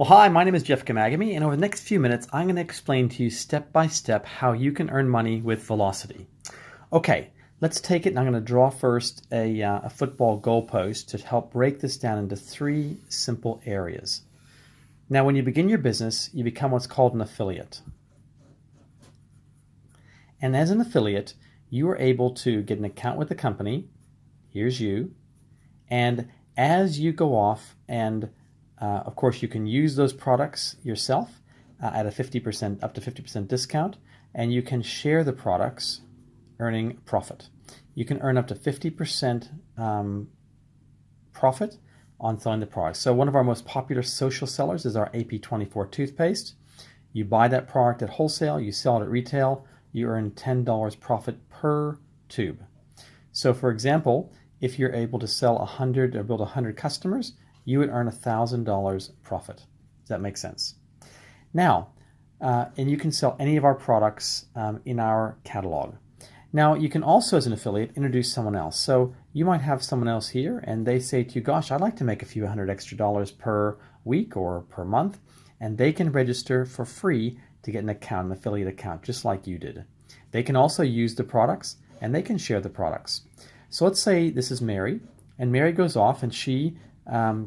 Well, hi, my name is Jeff Gamagami, and over the next few minutes, I'm going to explain to you step by step how you can earn money with Velocity. Okay, let's take it, and I'm going to draw first a football goalpost to help break this down into three simple areas. Now, when you begin your business, you become what's called an affiliate. And as an affiliate, you are able to get an account with the company. Here's you. And as you go off and of course, you can use those products yourself at a 50%, up to 50% discount, and you can share the products, earning profit. You can earn up to 50% profit on selling the products. So one of our most popular social sellers is our AP24 toothpaste. You buy that product at wholesale, you sell it at retail, you earn $10 profit per tube. So for example, if you're able to sell 100 or build 100 customers, you would earn $1,000 profit. Does that make sense? Now, and you can sell any of our products in our catalog. Now, you can also, as an affiliate, introduce someone else. So you might have someone else here, and they say to you, gosh, I'd like to make a few hundred extra dollars per week or per month, and they can register for free to get an account, an affiliate account, just like you did. They can also use the products, and they can share the products. So let's say this is Mary, and Mary goes off, and she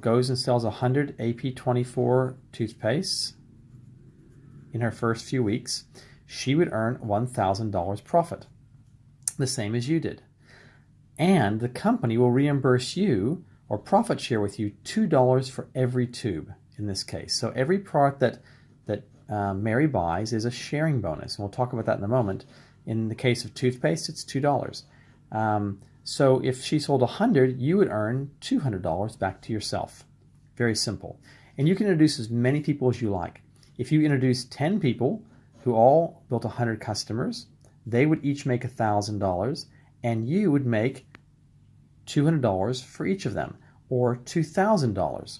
goes and sells 100 AP24 toothpastes in her first few weeks. She would earn $1,000 profit, the same as you did. And the company will reimburse you or profit share with you $2 for every tube in this case. So every product that Mary buys is a sharing bonus. And we'll talk about that in a moment. In the case of toothpaste, it's $2. So if she sold 100, you would earn $200 back to yourself. Very simple. And you can introduce as many people as you like. If you introduce 10 people who all built 100 customers, they would each make $1,000, and you would make $200 for each of them, or $2,000.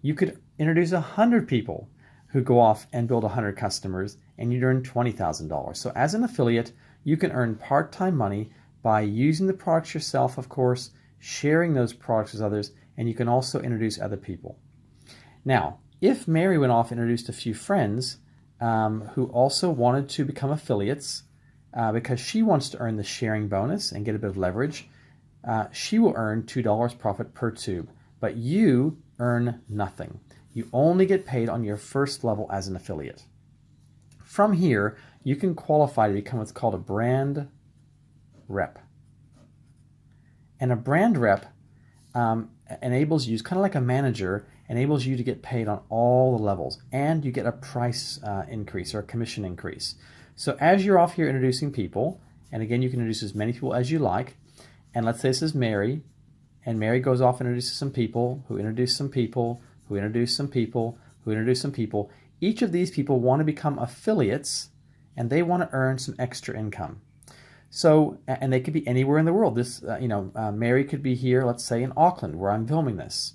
You could introduce 100 people who go off and build 100 customers, and you'd earn $20,000. So as an affiliate, you can earn part-time money by using the products yourself, of course, sharing those products with others, and you can also introduce other people. Now, if Mary went off and introduced a few friends who also wanted to become affiliates because she wants to earn the sharing bonus and get a bit of leverage, she will earn $2 profit per tube, but you earn nothing. You only get paid on your first level as an affiliate. From here, you can qualify to become what's called a brand rep. And a brand rep enables you, it's kind of like a manager, enables you to get paid on all the levels, and you get a price increase or a commission increase. So as you're off here introducing people, and again, you can introduce as many people as you like, and let's say this is Mary, and Mary goes off and introduces some people, who introduce some people, who introduce some people, who introduce some people. Each of these people want to become affiliates, and they want to earn some extra income. So, and they could be anywhere in the world. This, Mary could be here, let's say in Auckland, where I'm filming this.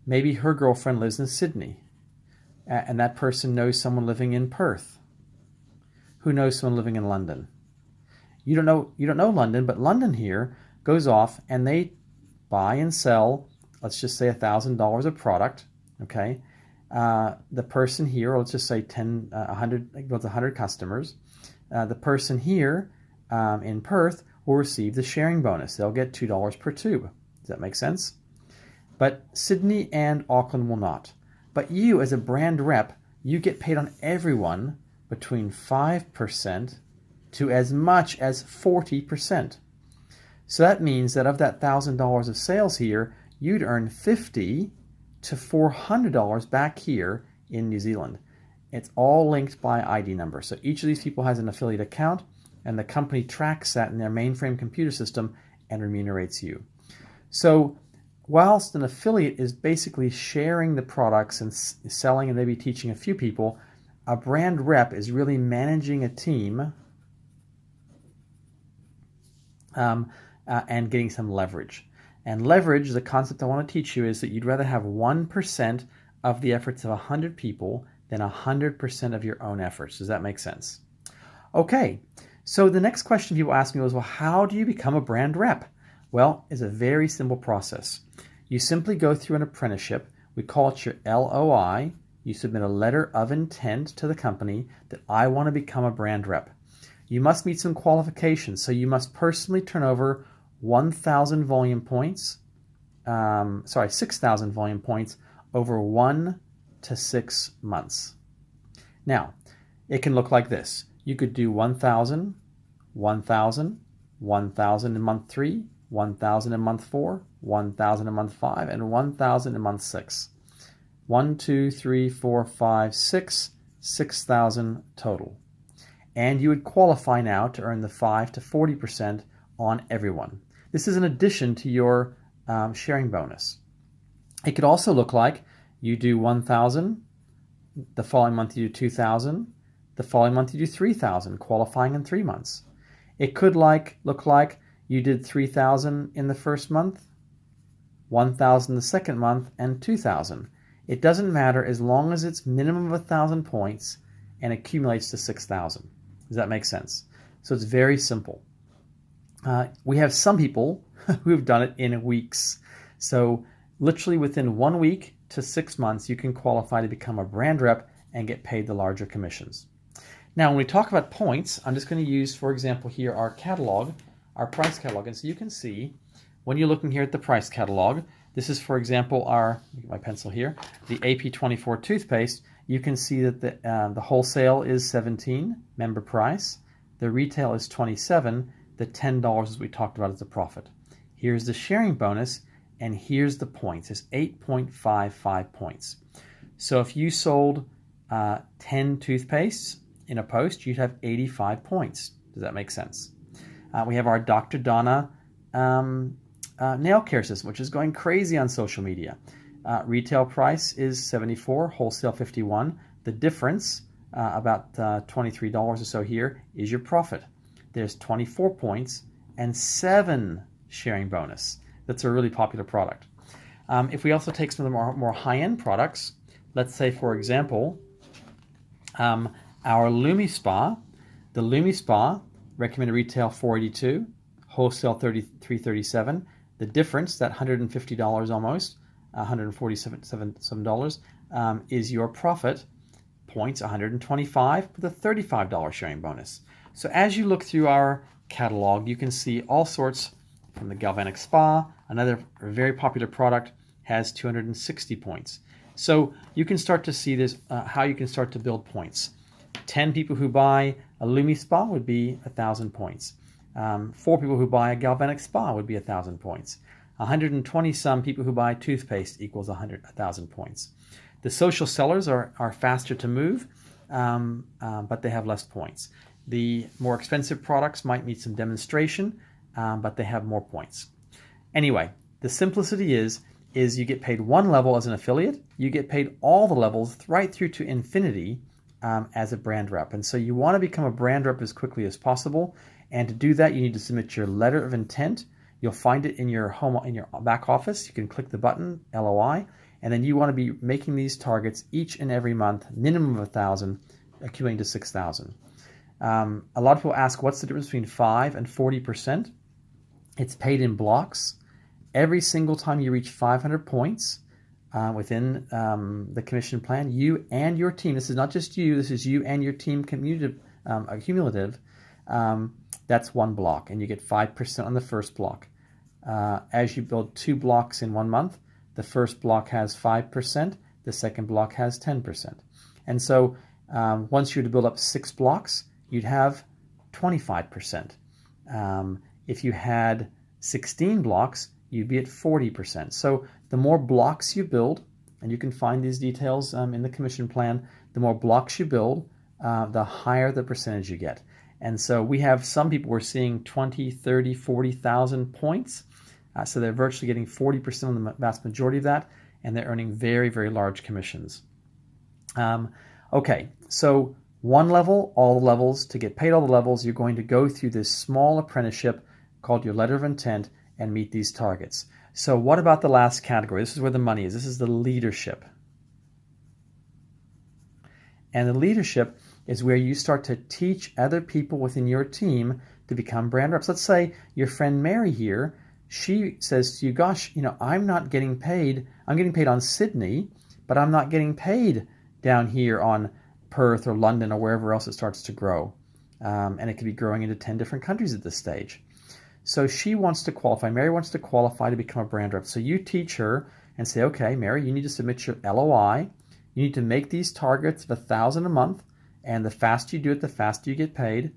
Maybe her girlfriend lives in Sydney, and that person knows someone living in Perth, who knows someone living in London. You don't know London, but London here goes off and they buy and sell, let's just say $1,000 of product. Okay, the person here, let's just say 100 customers. The person here in Perth will receive the sharing bonus. They'll get $2 per tube. Does that make sense? But Sydney and Auckland will not. But you, as a brand rep, you get paid on everyone between 5% to as much as 40%. So that means that of that $1,000 of sales here, you'd earn $50 to $400 back here in New Zealand. It's all linked by ID number. So each of these people has an affiliate account, and the company tracks that in their mainframe computer system and remunerates you. So whilst an affiliate is basically sharing the products and selling and maybe teaching a few people, a brand rep is really managing a team and getting some leverage. And leverage, the concept I want to teach you, is that you'd rather have 1% of the efforts of 100 people than 100% of your own efforts. Does that make sense? Okay, so the next question people ask me was, well, how do you become a brand rep? Well, it's a very simple process. You simply go through an apprenticeship. We call it your LOI. you submit a letter of intent to the company that I want to become a brand rep. You must meet some qualifications. So you must personally turn over 1,000 volume points, 6,000 volume points over 1 to 6 months. Now, it can look like this. You could do 1,000, 1,000, 1,000 in month 3, 1,000 in month 4, 1,000 in month 5, and 1,000 in month 6. 1, 2, 3, 4, 5, 6, 6,000 total. And you would qualify now to earn the 5 to 40% on everyone. This is in addition to your sharing bonus. It could also look like you do 1,000, the following month you do 2,000, the following month you do 3,000, qualifying in 3 months. It could look like you did 3,000 in the first month, 1,000 the second month, and 2,000. It doesn't matter as long as it's minimum of 1,000 points and accumulates to 6,000. Does that make sense? So it's very simple. We have some people who have done it in weeks. So literally within 1 week to 6 months, you can qualify to become a brand rep and get paid the larger commissions. Now, when we talk about points, I'm just going to use, for example, here our catalog, our price catalog. And so you can see when you're looking here at the price catalog, this is, for example, let me get my pencil here, the AP24 toothpaste. You can see that the wholesale is $17, member price. The retail is $27. The $10, as we talked about, is the profit. Here's the sharing bonus, and here's the points. It's 8.55 points. So if you sold 10 toothpastes in a post, you'd have 85 points. Does that make sense? We have our Dr. Donna nail care system, which is going crazy on social media. Retail price is $74, wholesale $51. The difference, about $23 or so here, is your profit. There's 24 points and 7 sharing bonus. That's a really popular product. If we also take some of the more high-end products, let's say, for example, our LumiSpa, the LumiSpa recommended retail $482, wholesale $33.37. The difference, that $150 almost, $147 is your profit. Points 125 with a $35 sharing bonus. So as you look through our catalog, you can see all sorts from the Galvanic Spa. Another very popular product has 260 points. So you can start to see this, how you can start to build points. 10 people who buy a LumiSpa would be 1,000 points. 4 people who buy a Galvanic Spa would be 1,000 points. 120 some people who buy toothpaste equals 1,000 points. The social sellers are faster to move, but they have less points. The more expensive products might need some demonstration, but they have more points. Anyway, the simplicity is you get paid one level as an affiliate. You get paid all the levels right through to infinity as a brand rep. And so you want to become a brand rep as quickly as possible. And to do that, you need to submit your letter of intent. You'll find it in your back office. You can click the button, LOI, and then you want to be making these targets each and every month, minimum of 1,000, accumulating to 6,000. A lot of people ask, what's the difference between 5 and 40%? It's paid in blocks. Every single time you reach 500 points within the commission plan, you and your team, this is not just you, this is you and your team cumulative, that's one block, and you get 5% on the first block. As you build 2 blocks in 1 month, the first block has 5%, the second block has 10%. And so once you were to build up 6 blocks, you'd have 25%. If you had 16 blocks, you'd be at 40%. So the more blocks you build, and you can find these details in the commission plan, the more blocks you build, the higher the percentage you get. And so we have some people we're seeing 20, 30, 40,000 points. So they're virtually getting 40% on the vast majority of that, and they're earning very, very large commissions. Okay, so one level, all the levels. To get paid all the levels, you're going to go through this small apprenticeship called your letter of intent and meet these targets. So what about the last category? This is where the money is. This is the leadership. And the leadership is where you start to teach other people within your team to become brand reps. Let's say your friend Mary here, she says to you, gosh, I'm not getting paid. I'm getting paid on Sydney, but I'm not getting paid down here on Perth or London or wherever else it starts to grow. And it could be growing into 10 different countries at this stage. So she wants to qualify. Mary wants to qualify to become a brand rep. So you teach her and say, okay, Mary, you need to submit your LOI. You need to make these targets of $1,000 a month. And the faster you do it, the faster you get paid.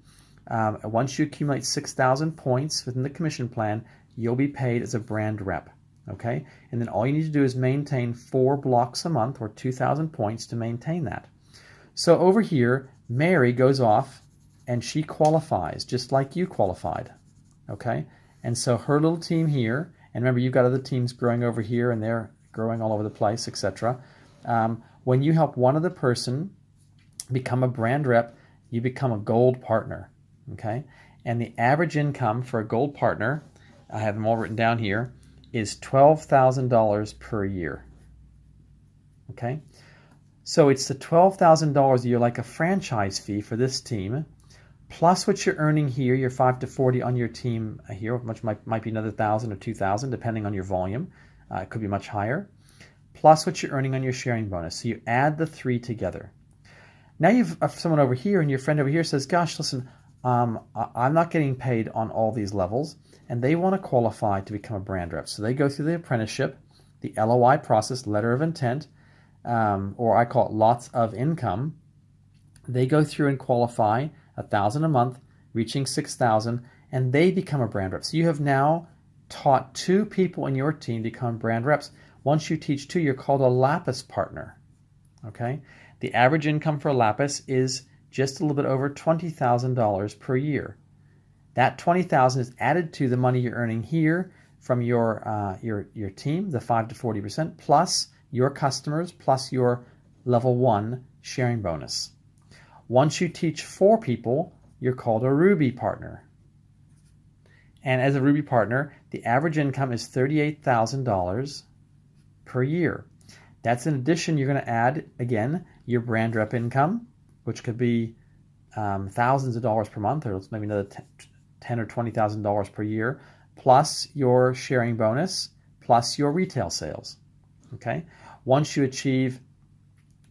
Once you accumulate 6,000 points within the commission plan, you'll be paid as a brand rep. Okay? And then all you need to do is maintain 4 blocks a month or 2,000 points to maintain that. So over here, Mary goes off and she qualifies just like you qualified. Okay? And so her little team here, and remember you've got other teams growing over here and they're growing all over the place, etc. When you help one other person become a brand rep, you become a gold partner. Okay? And the average income for a gold partner, I have them all written down here, is $12,000 per year. Okay? So it's the $12,000 a year, like a franchise fee for this team, plus what you're earning here, your 5 to 40 on your team here, which might be another 1,000 or 2,000 depending on your volume. It could be much higher. Plus what you're earning on your sharing bonus. So you add the 3 together. Now you've someone over here, and your friend over here says, gosh, listen, I'm not getting paid on all these levels, and they want to qualify to become a brand rep. So they go through the apprenticeship, the LOI process, letter of intent, or I call it lots of income. They go through and qualify $1,000 a month, reaching 6,000, and they become a brand rep. So you have now taught 2 people in your team to become brand reps. Once you teach 2, you're called a Lapis partner. Okay? The average income for a Lapis is just a little bit over $20,000 per year. That $20,000 is added to the money you're earning here from your team, the 5 to 40%, plus your customers, plus your level 1 sharing bonus. Once you teach 4 people, you're called a Ruby partner. And as a Ruby partner, the average income is $38,000 per year. That's in addition, you're going to add, again, your brand rep income, which could be thousands of dollars per month, or maybe another $10,000 or $20,000 per year, plus your sharing bonus, plus your retail sales. Okay? Once you achieve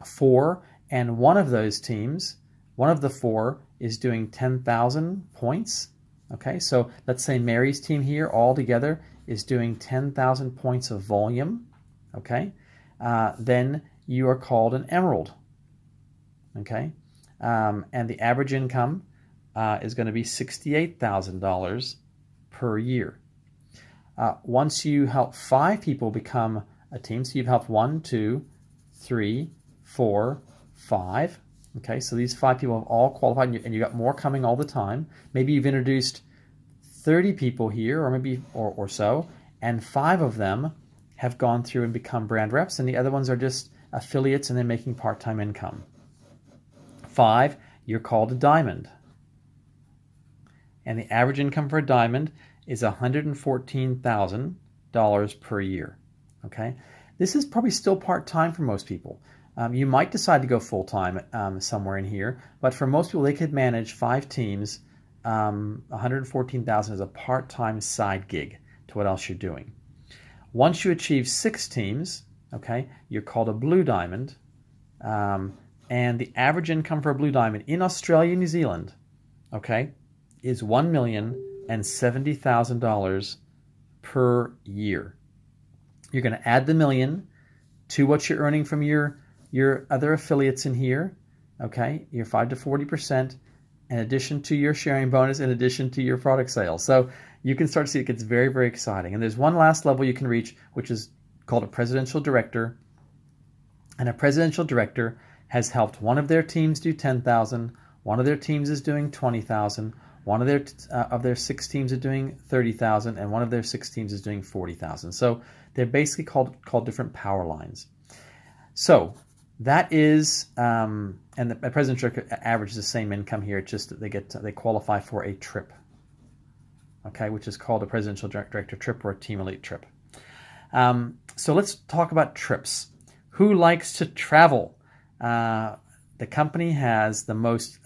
4, and one of those teams, one of the 4 is doing 10,000 points. Okay, so let's say Mary's team here all together is doing 10,000 points of volume. Okay, then you are called an emerald. Okay, and the average income is going to be $68,000 per year. Once you help 5 people become a team, so you've helped 1, 2, 3, 4, 5. Okay, so these 5 people have all qualified, and you got more coming all the time. Maybe you've introduced 30 people here, or maybe or so, and 5 of them have gone through and become brand reps, and the other ones are just affiliates and they're making part-time income. 5, you're called a diamond. And the average income for a diamond is $114,000 per year. Okay, this is probably still part-time for most people. You might decide to go full-time somewhere in here, but for most people, they could manage 5 teams. $114,000 is a part-time side gig to what else you're doing. Once you achieve 6 teams, okay, you're called a blue diamond, and the average income for a blue diamond in Australia and New Zealand, okay, is $1,070,000 per year. You're going to add the million to what you're earning from your other affiliates in here, okay, your 5 to 40%, in addition to your sharing bonus, in addition to your product sales. So you can start to see it gets very, very exciting. And there's one last level you can reach, which is called a presidential director. And a presidential director has helped one of their teams do 10,000, one of their teams is doing 20,000, one of their 6 teams are doing 30,000, and one of their 6 teams is doing 40,000. So they're basically called different power lines. So that is, and the presidential average is the same income here. It's just that they qualify for a trip, okay, which is called a presidential director trip or a team elite trip. So let's talk about trips. Who likes to travel? The company has the most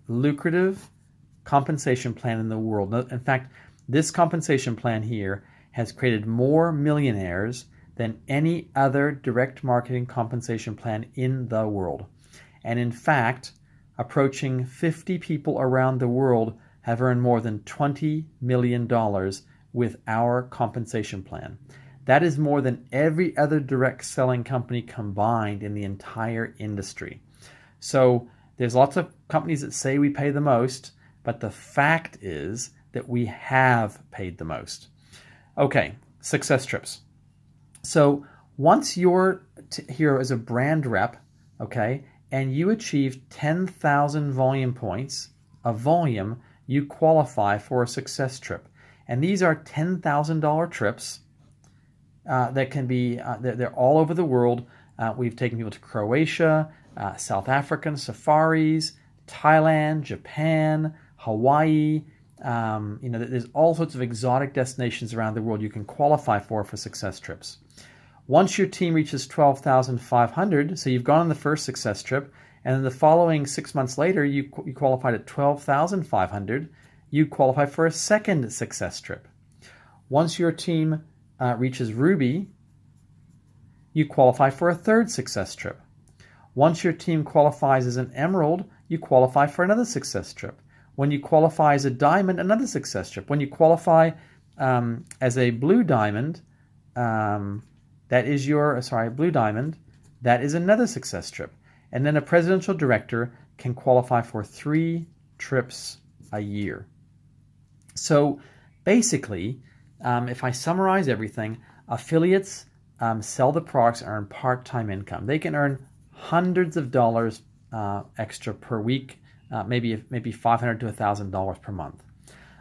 lucrative compensation plan in the world. In fact, this compensation plan here has created more millionaires than any other direct marketing compensation plan in the world. And in fact, approaching 50 people around the world have earned more than $20 million with our compensation plan. That is more than every other direct selling company combined in the entire industry. So there's lots of companies that say we pay the most, but the fact is that we have paid the most. Okay, Success Trips. So once you're here as a brand rep, okay, and you achieve 10,000 volume points of volume, you qualify for a Success Trip. And these are $10,000 trips that can be, they're all over the world. We've taken people to Croatia, South African safaris, Thailand, Japan, Hawaii. There's all sorts of exotic destinations around the world you can qualify for Success Trips. Once your team reaches 12,500, so you've gone on the first Success Trip, and then the following 6 months later, you qualified at 12,500, you qualify for a second Success Trip. Once your team reaches Ruby, you qualify for a third Success Trip. Once your team qualifies as an Emerald, you qualify for another Success Trip. When you qualify as a Diamond, another Success Trip. When you qualify as a Blue Diamond, Blue Diamond, that is another Success Trip. And then a presidential director can qualify for 3 trips a year. So basically, if I summarize everything, affiliates sell the products and earn part-time income. They can earn hundreds of dollars extra per week, maybe $500 to $1,000 per month.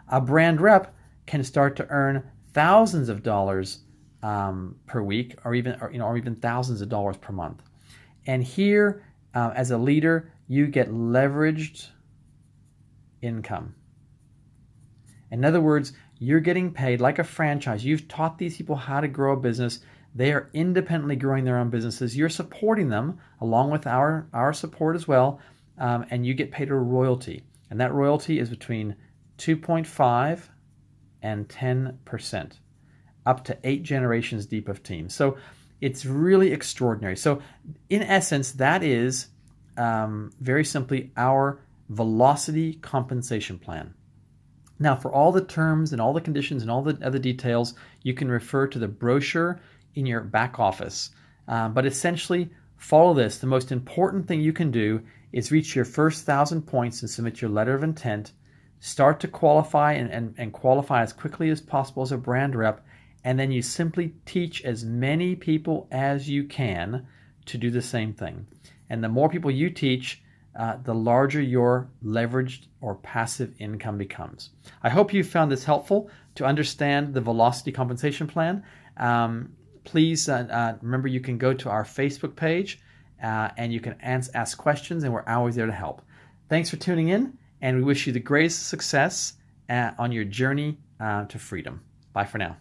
A brand rep can start to earn thousands of dollars per week, or even thousands of dollars per month. And here, as a leader, you get leveraged income. In other words, you're getting paid like a franchise. You've taught these people how to grow a business. They are independently growing their own businesses. You're supporting them along with our support as well, and you get paid a royalty. And that royalty is between 2.5 and 10%, up to 8 generations deep of teams. So it's really extraordinary. So in essence, that is very simply our velocity compensation plan. Now, for all the terms and all the conditions and all the other details, you can refer to the brochure in your back office. But essentially, follow this. The most important thing you can do is reach your first 1,000 points and submit your letter of intent. Start to qualify and qualify as quickly as possible as a brand rep. And then you simply teach as many people as you can to do the same thing. And the more people you teach, the larger your leveraged or passive income becomes. I hope you found this helpful to understand the velocity compensation plan. Please remember you can go to our Facebook page and you can ask questions, and we're always there to help. Thanks for tuning in, and we wish you the greatest success on your journey to freedom. Bye for now.